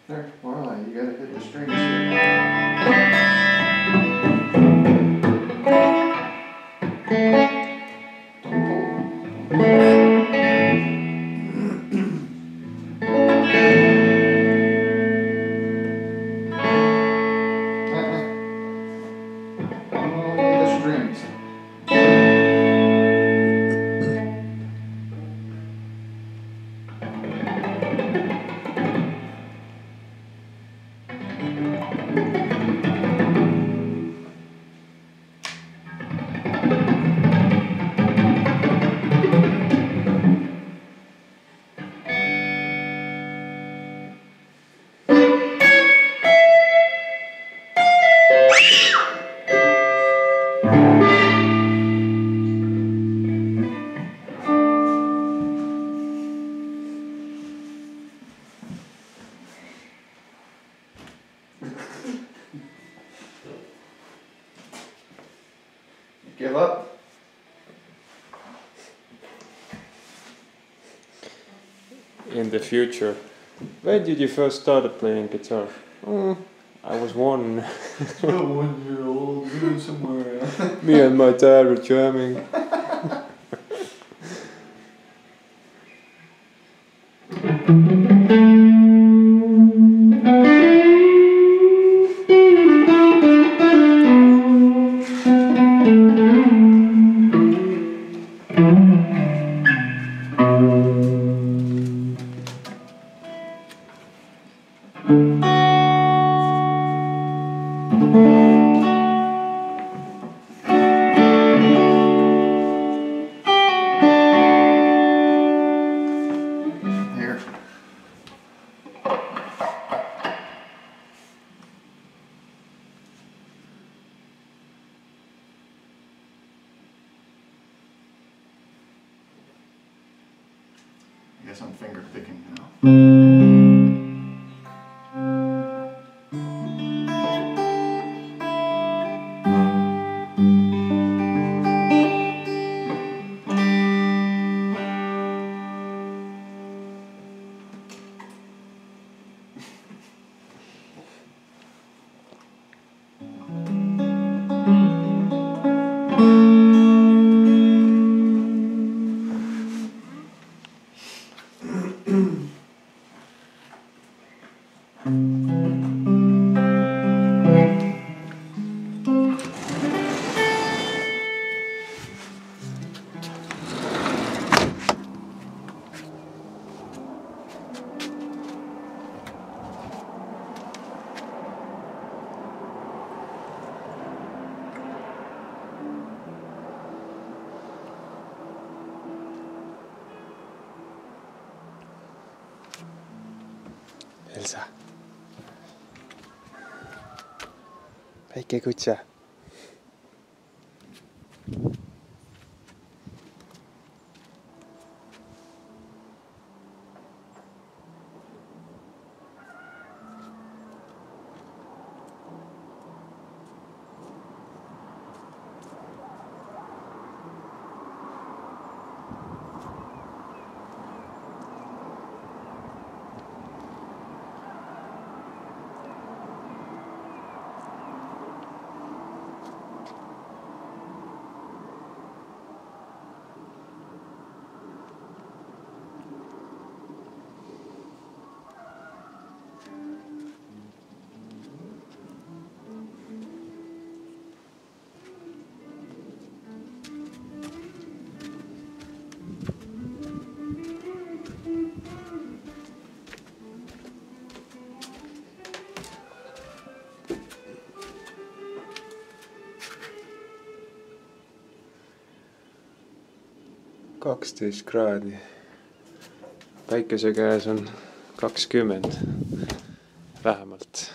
There, Lorelai, you gotta hit the strings here. Give up? In the future. When did you first start playing guitar? I was one. 1 year old, somewhere. Me and my dad were jamming. I guess I'm finger picking now. Elsa. Väike kutse. 12 kraadi. Päikese käes on 20 vähemalt.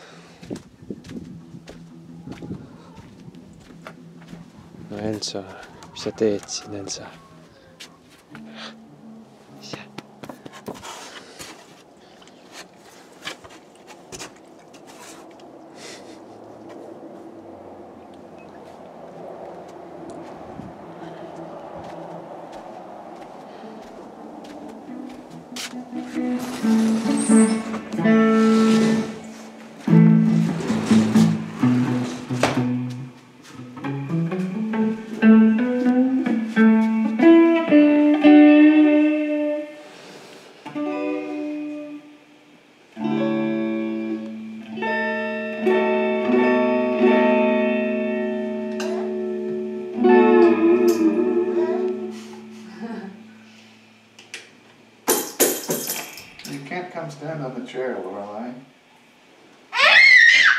No Enso, mis sa teed siin, Enso? You can't come stand on the chair, Lorelai.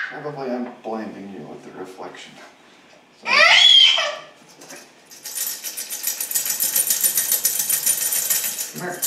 Probably I'm blinding you with the reflection. So. Come here.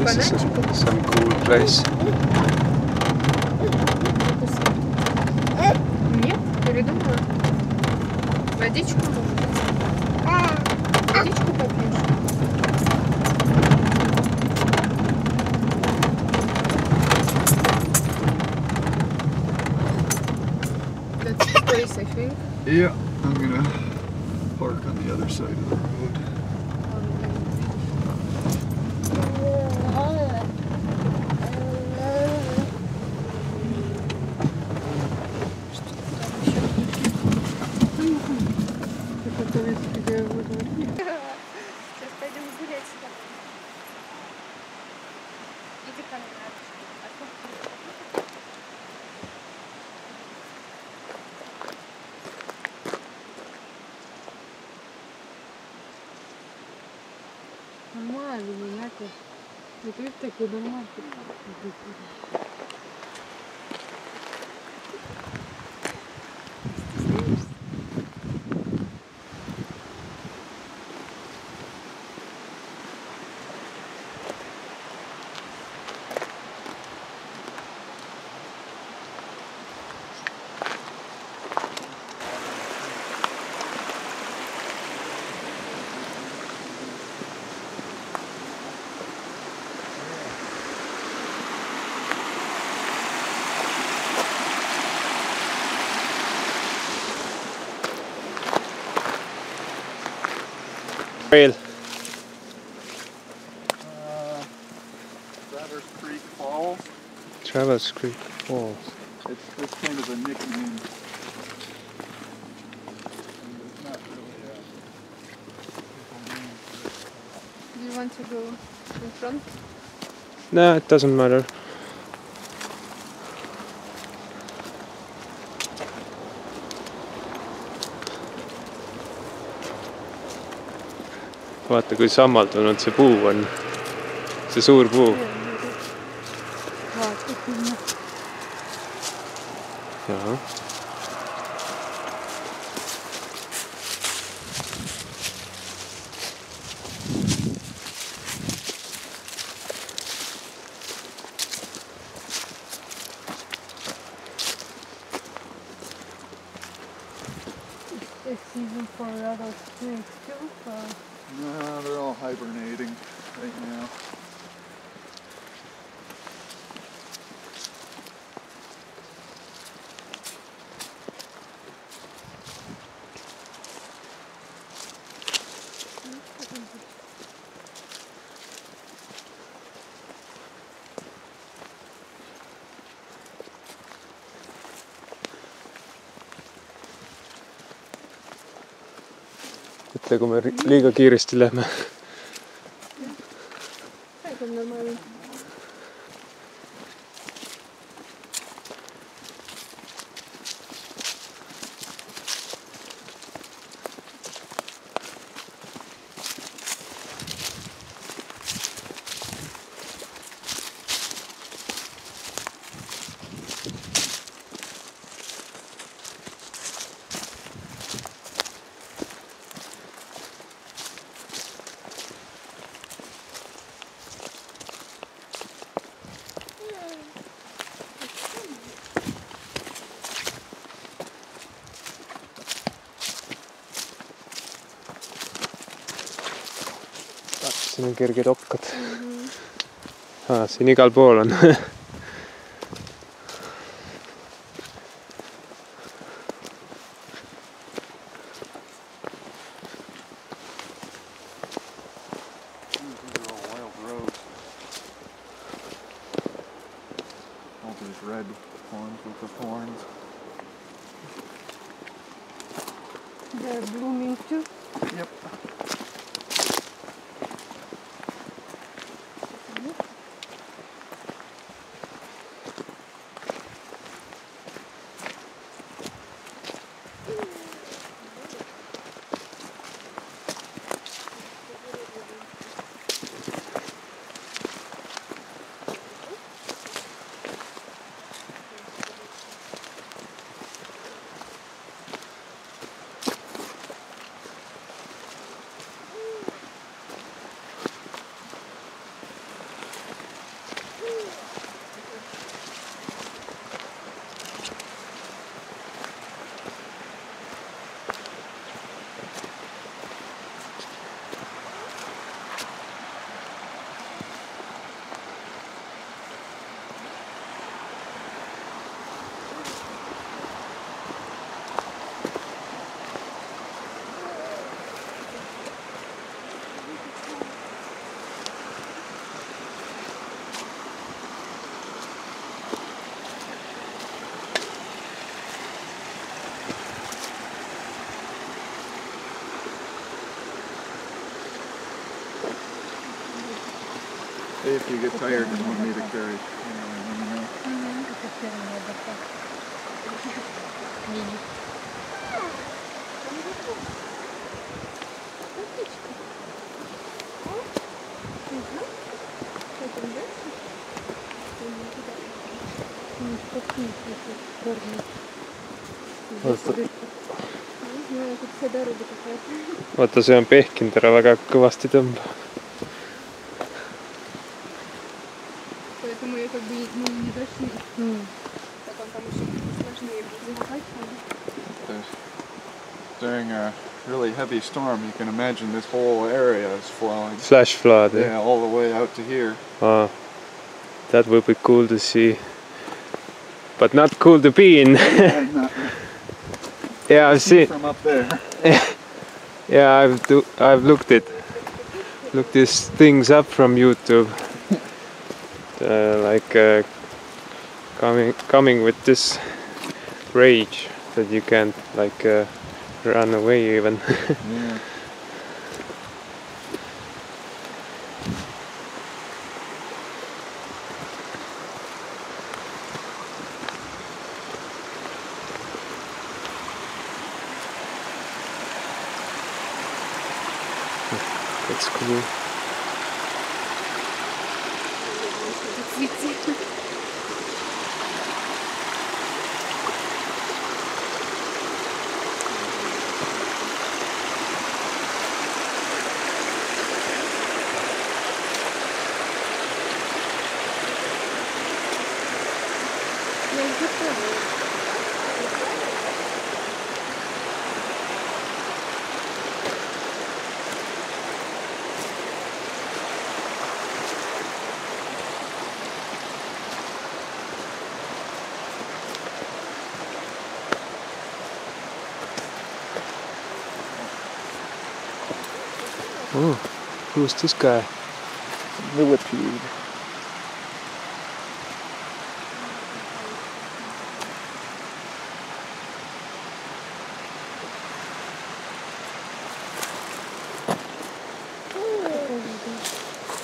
This is some cool place. Нет, передумала. Водичку может быть. Водичку попьешь. That's the place, I think. Yeah, I'm gonna park on the other side of the road. Сейчас пойдем гулять сюда. Иди ко мне, нормально, понятно. Вот видите, такой нормальный. Trail. Travers Creek Falls. Travers Creek Falls. It's kind of a nickname. It's not really a official name for it. Do you want to go in front? No, it doesn't matter. Vaata, kui sammaldunud see puu on. See suur puu. Vaata sinna. Jaa. It's season for adult snakes too. No, they're all hibernating right now. Ütle, kui me liiga kiiresti lähme. See on normaalne. Siin on kerged okkad. Siin igal pool on. These are all wild rose. All these red ones with the thorns. They're blooming too. Yep. If you get tired and want me to carry, let me know. Vaata, see on pehkinud ära väga kõvasti tõmba. Поэтому я как бы не дошли. Так он там еще сложнее будет загибать. During a really heavy storm, you can imagine this whole area is flowing. Flash flood. Yeah, all the way out to here. That would be cool to see. But not cool to be in. Yeah, I've seen. From up there. Yeah, I've looked it. look these things up from YouTube. Coming with this rage that you can't run away even. Yeah. That's cool. Oh, who's this guy? Millipede.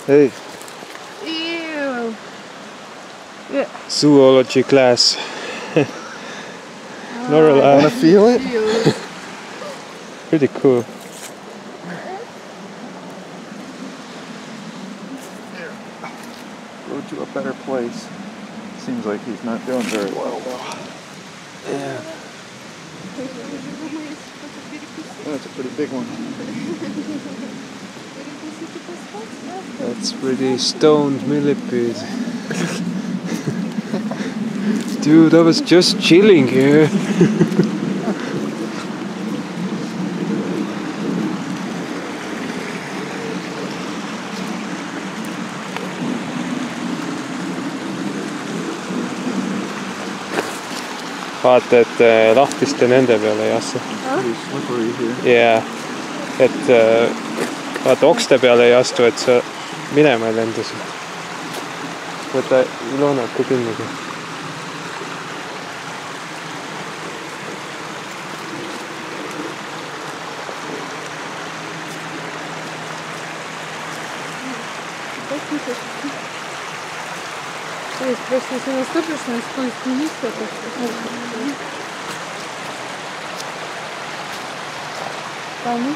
Hey. Ew. Yeah. Zoology class. Lorelei. Wanna feel it? Ew. Pretty cool. Go to a better place. Seems like he's not doing very well though. Yeah. That's a pretty big one. That's pretty stoned millipede. Dude, I was just chilling here. vaata, et lahtiste nende peale ei astu. Pretty slippery here. Yeah. Et vaata okste peale ei astu, et sa minema ei lenda siit. Võta Ilonaka kinni. То есть просто если наступишь на скользкую нить, то Таня.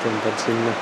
Tõmbad sinna.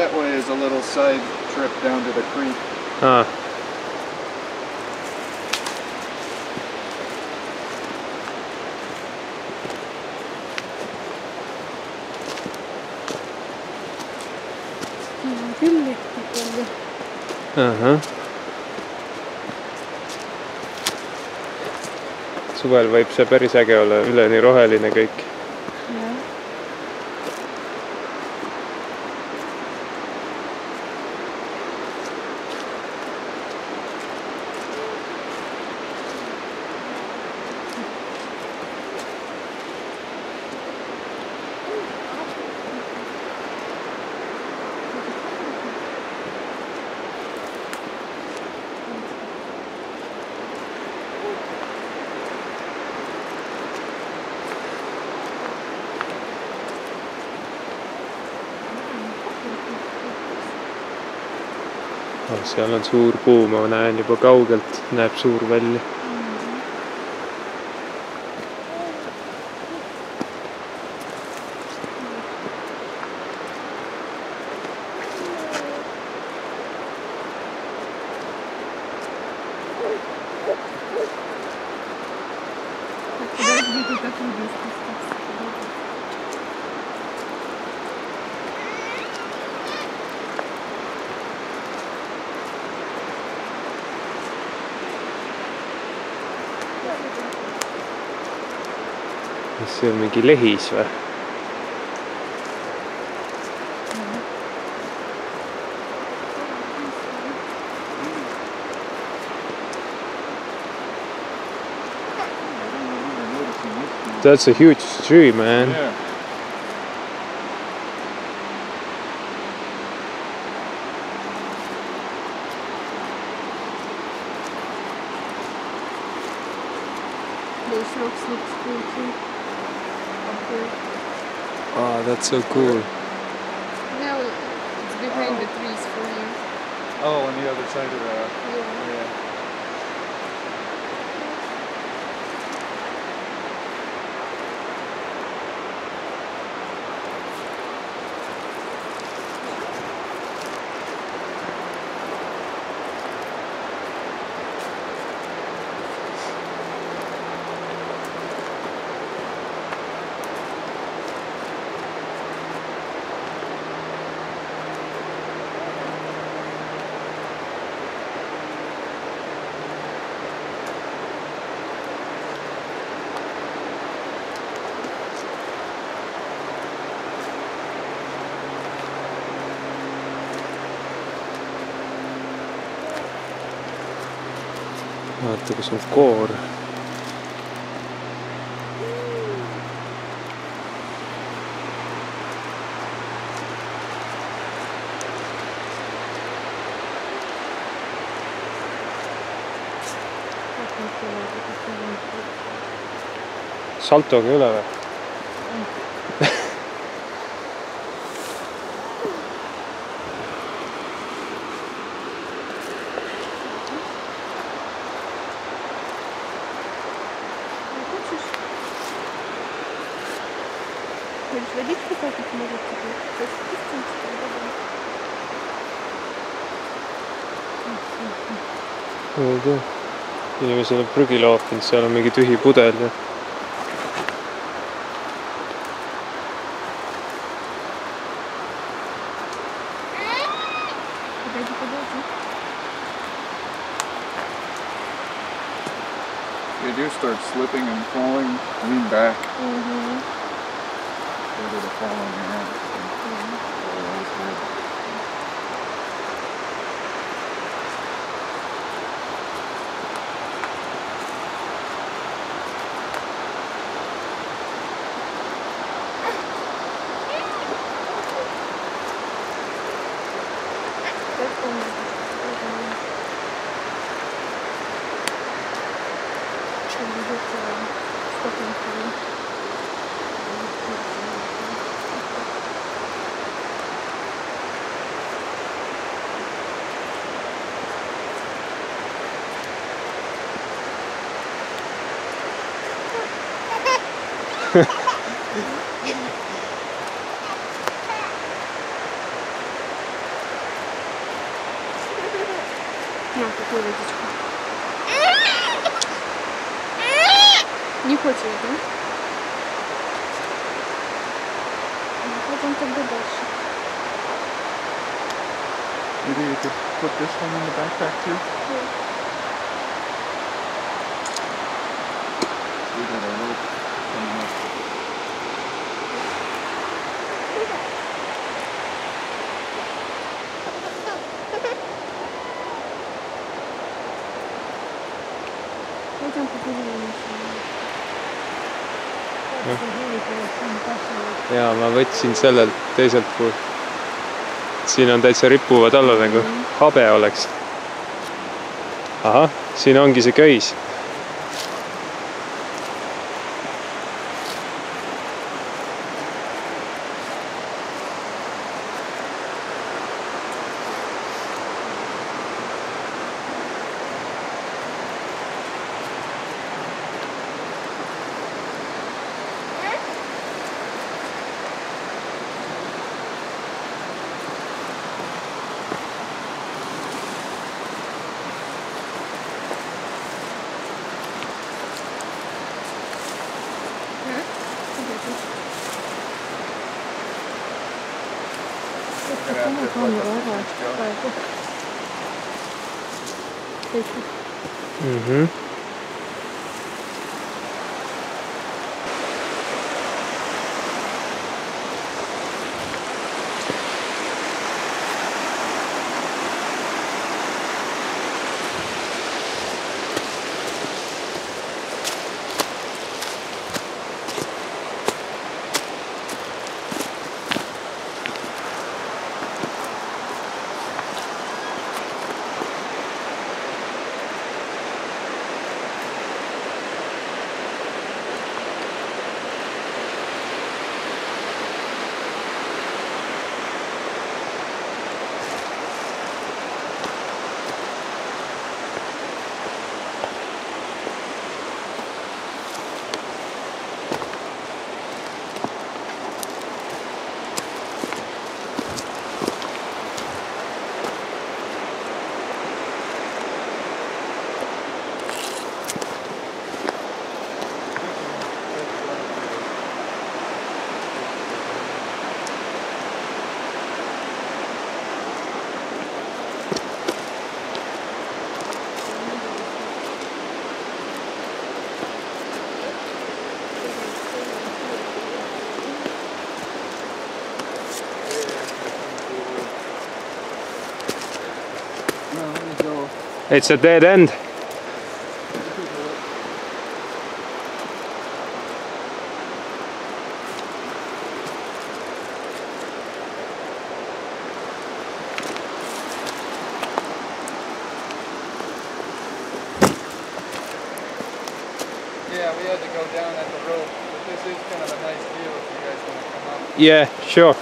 That way is a little side trip down to the creek. aa , siin on küll lehti palju . ahah . suvel võib see päris äge olla , üleni roheline kõik . jah . seal on suur puu , ma näen juba kaugelt , näeb suur välja . Подожди, ты так видно спуститься. kas see on mingi lehis või ? That's a huge tree, man. Yeah. Those rocks look cool too. Okay. Oh, that's so cool. Now it's behind the trees for you. Oh, on the other side of the. Yeah. Yeah. vaata , kus on koor . saltoga ei ole või ? Хочешь водичку попить, может, тебе? Сейчас спустимся, ma ei tea . inimesel on prügi loopinud , seal on mingi tühi pudel ja Подойди, подойди. You do start slipping and falling, lean back. Угу. Go to the falling hand. Oh, that's good. веточку. Не хочешь, да? Ну, пойдем тогда дальше. Maybe you could put this one in the backpack too. We got a rope coming up. Pойдем погуляем еще. ja ma võtsin sellelt teiselt puult. Siin on täitsa ripuvad alla nagu habe oleks. Ahah, siin ongi see köis. Mhm. It's a dead end. Yeah, we had to go down at the rope, but this is kind of a nice view if you guys want to come up. Yeah, sure.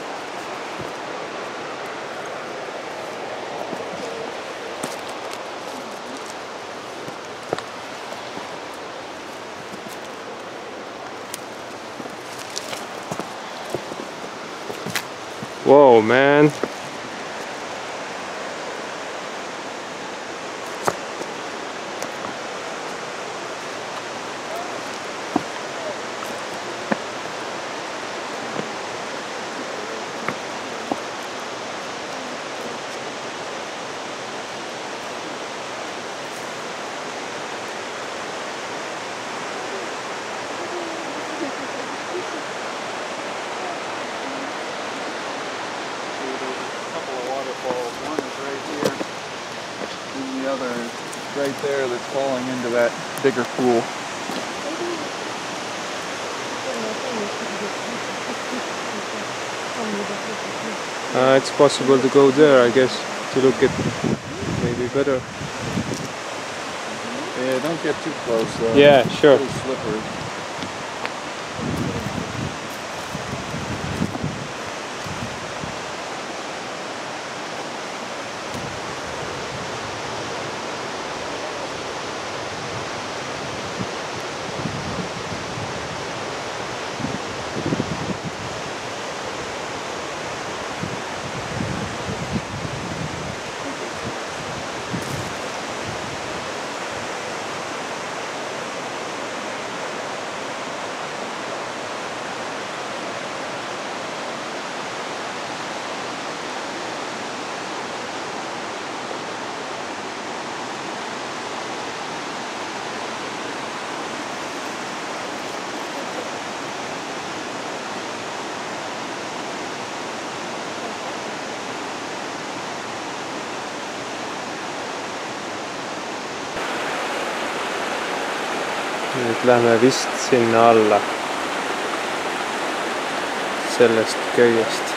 Whoa, man. One is right here, and the other is right there that's falling into that bigger pool. It's possible to go there, I guess, to look at maybe better. Yeah, don't get too close though. Yeah, sure. It's really slippery. Nüüd lähme vist sinna alla sellest köiest.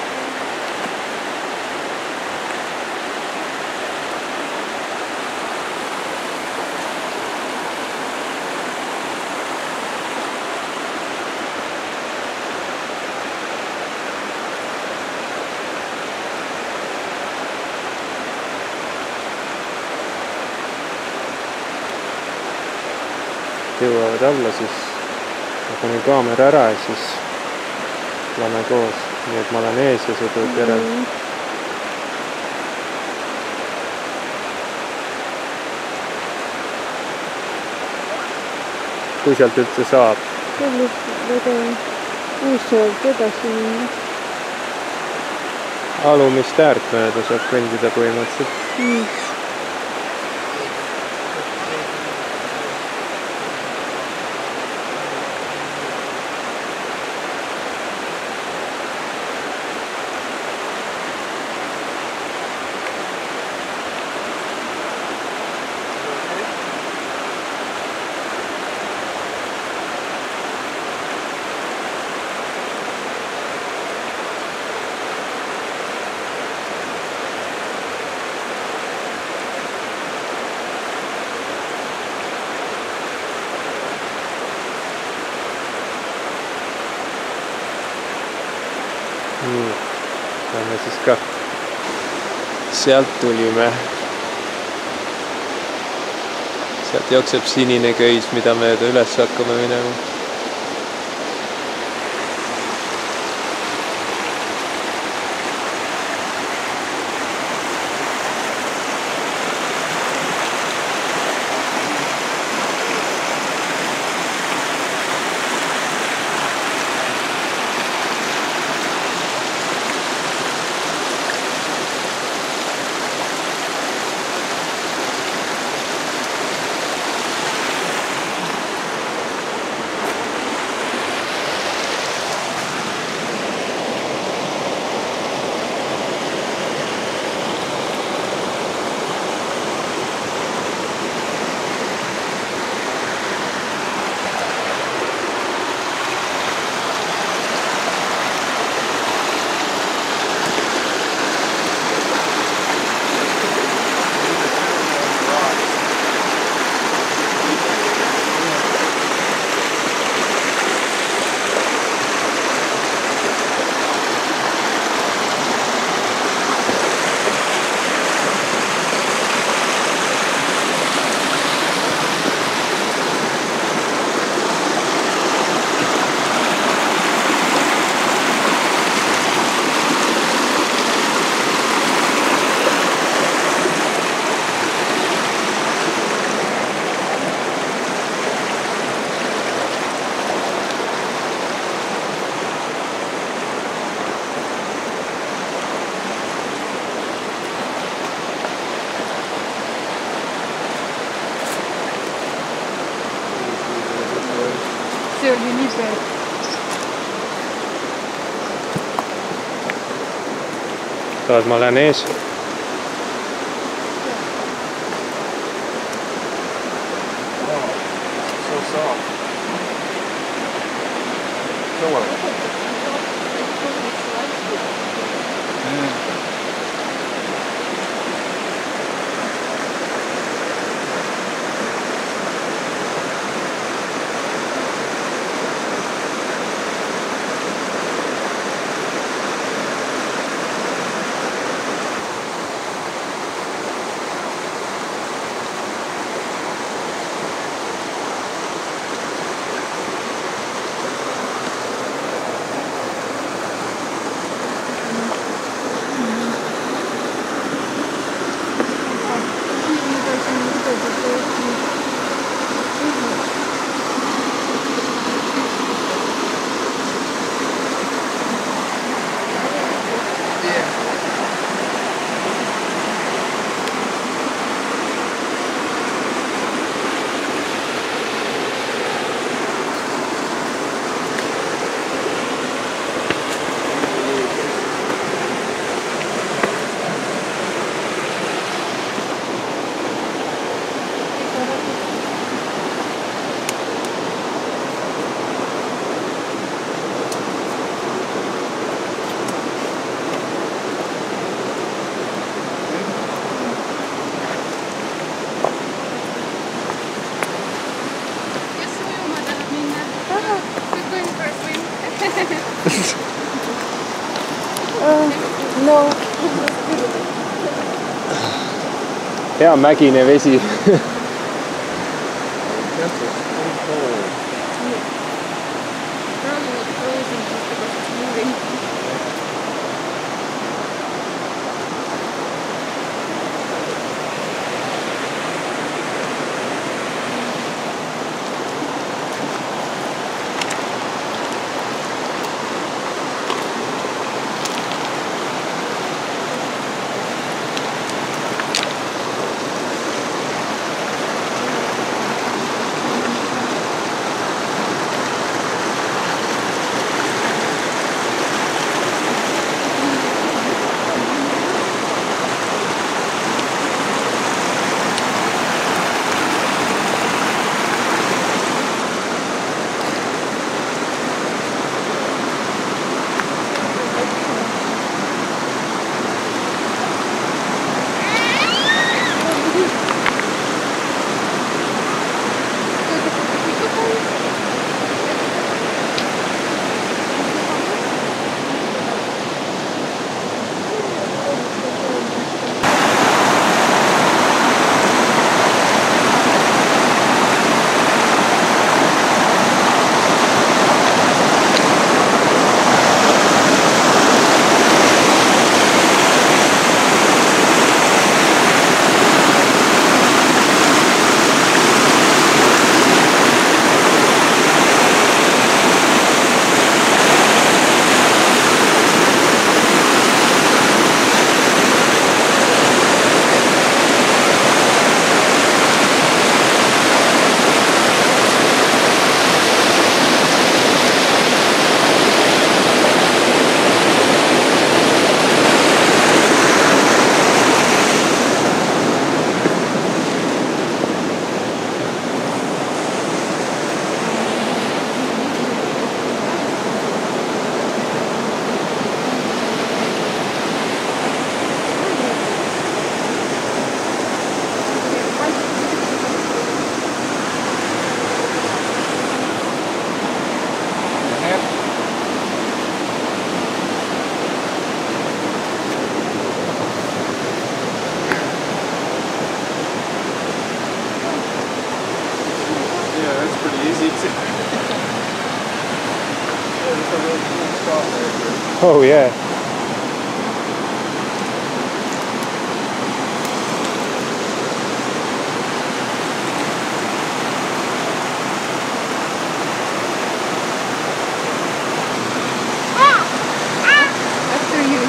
Jõuavad alla, siis ma panen kaamera ära ja siis lähme koos. Nii et ma olen ees ja sa tuled järel. Kui sealt üldse saab? Uussaalt edasi minna. Alumist äärt mööda saab kõndida põhimõtteliselt. Nii, lähme siis ka. Sealt tulime. Sealt jookseb sinine köis, mida mööda üles hakkame minema. See oli nii see. Tahad, ma lähen ees? So soft. Pillow. No. hea mägine vesi. Probably not frozen just because it's moving. Oh yeah. After you.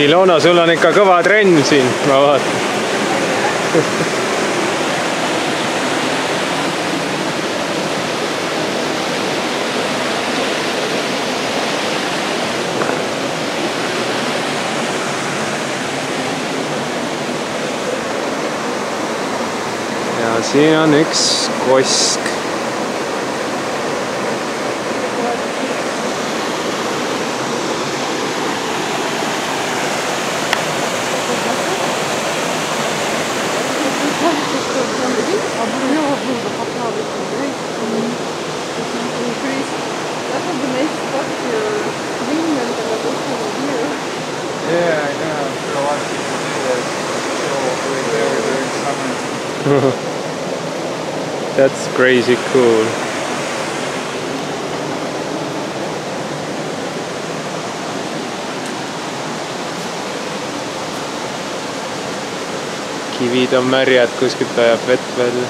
Ilona, sul on ikka kõva trenn siin, ma vaatan. Ja siin on üks kosk. Yeah, I know. I'm sure a lot of people do that. Chill right there during summer. That's crazy cool. Kivid on märjad, kuskilt ajab vett välja.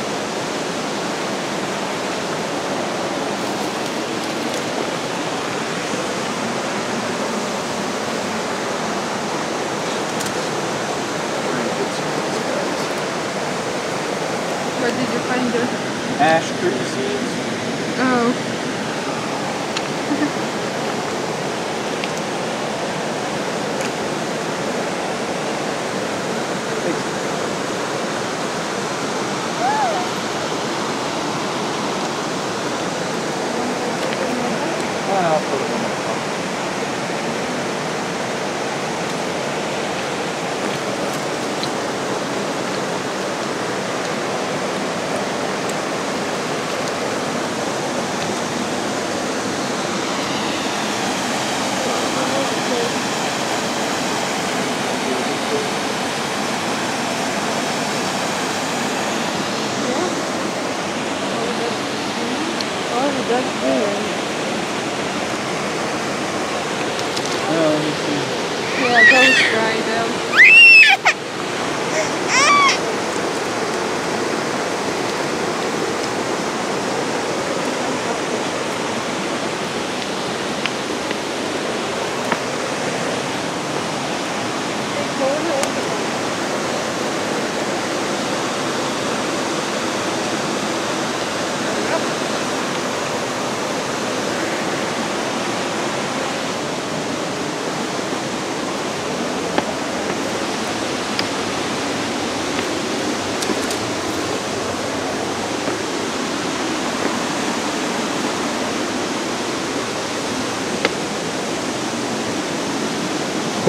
What did you find there? Ash tree seeds. Oh. I'll put it in the cup. Oh, that's good. Let me see. Yeah, those dry them.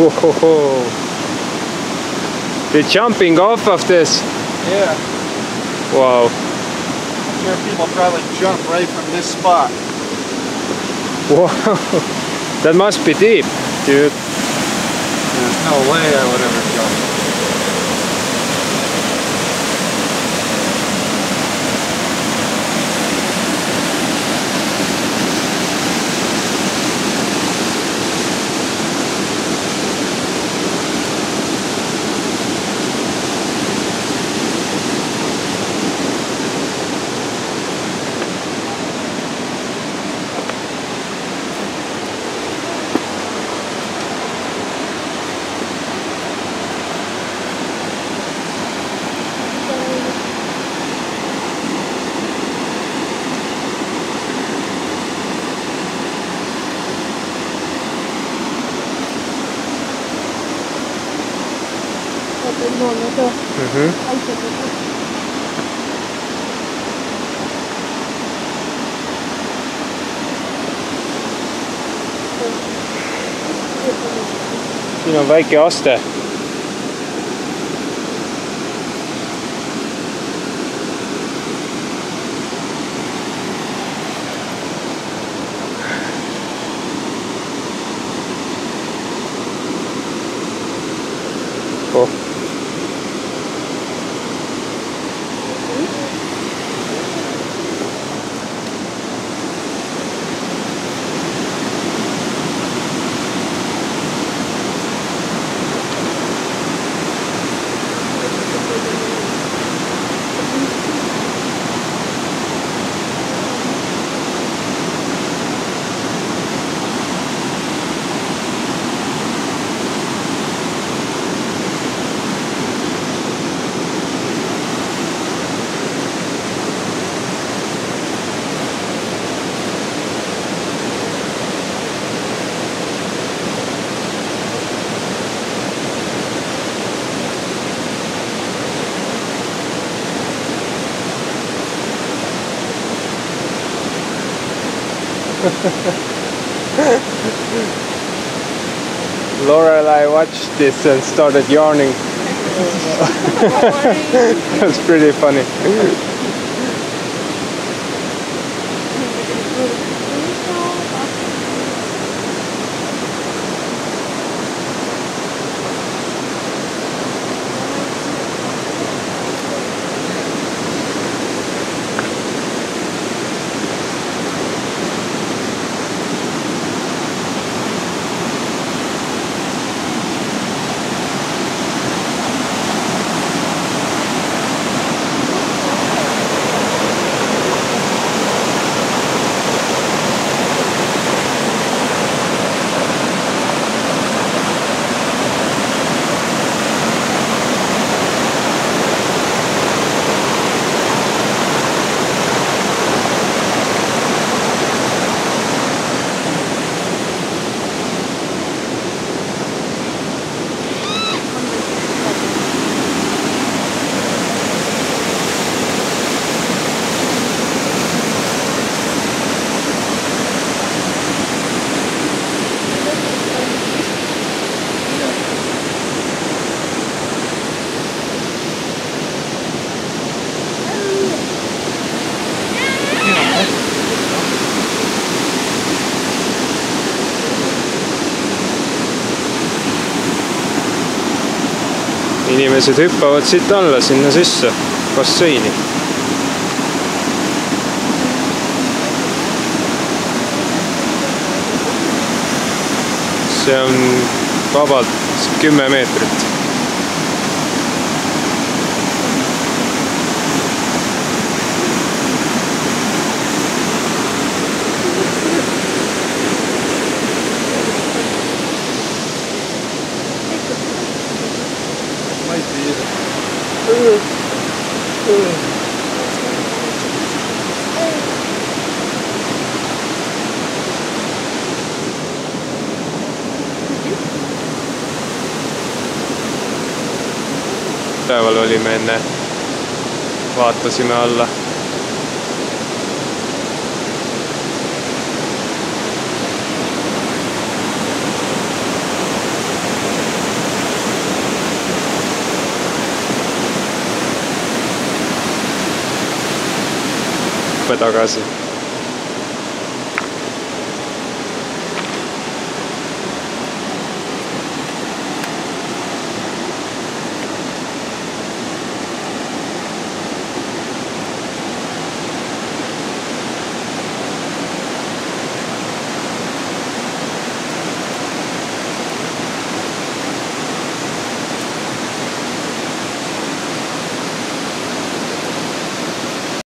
Whoa. They're jumping off of this. Yeah. Wow. I'm sure people probably jump right from this spot. Wow. That must be deep, dude. There's no way I would ever jump. Siin on väike aste. Oh. Lorelai watched this and started yawning. That's pretty funny. Inimesed hüppavad siit alla sinna sisse basseini. See on vabalt 10 meetrit. Päeval olime enne, vaatasime alla. Tagasi.